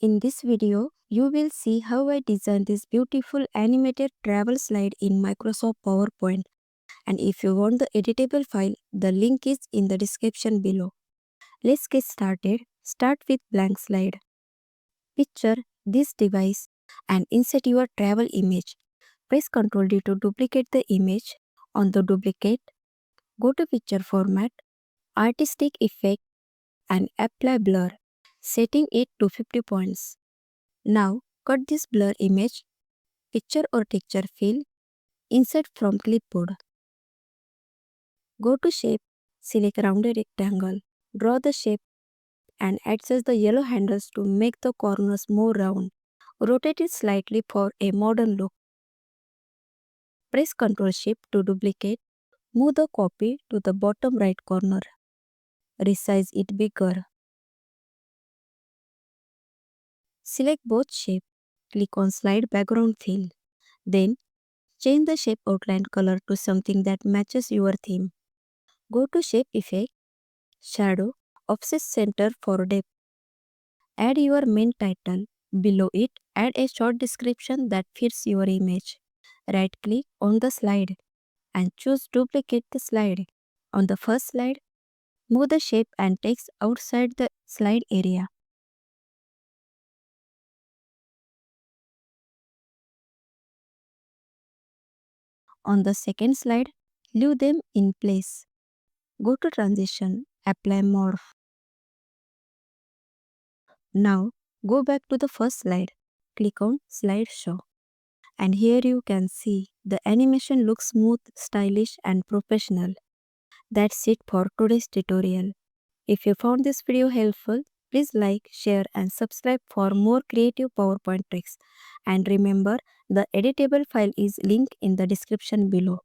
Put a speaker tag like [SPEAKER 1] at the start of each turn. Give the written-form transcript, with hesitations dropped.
[SPEAKER 1] In this video, you will see how I designed this beautiful animated travel slide in Microsoft PowerPoint. And if you want the editable file, the link is in the description below. Let's get started. Start with blank slide. Picture this device and insert your travel image. Press Ctrl D to duplicate the image. On the duplicate, go to Picture Format, Artistic Effect and Apply Blur, setting it to 50 points. Now, cut this blur image, picture or texture fill, insert from clipboard. Go to Shape, select rounded rectangle, draw the shape and adjust the yellow handles to make the corners more round. Rotate it slightly for a modern look. Press Ctrl Shift to duplicate. Move the copy to the bottom right corner. Resize it bigger. Select both shapes. Click on Slide Background Fill. Then, change the shape outline color to something that matches your theme. Go to Shape Effect, Shadow, Offset Center for depth. Add your main title. Below it, add a short description that fits your image. Right-click on the slide and choose Duplicate the slide. On the first slide, move the shape and text outside the slide area. On the second slide, leave them in place. Go to Transition, Apply Morph. Now, go back to the first slide. Click on Slide Show. And here you can see the animation looks smooth, stylish and professional. That's it for today's tutorial. If you found this video helpful, please like, share and subscribe for more creative PowerPoint tricks. And remember, the editable file is linked in the description below.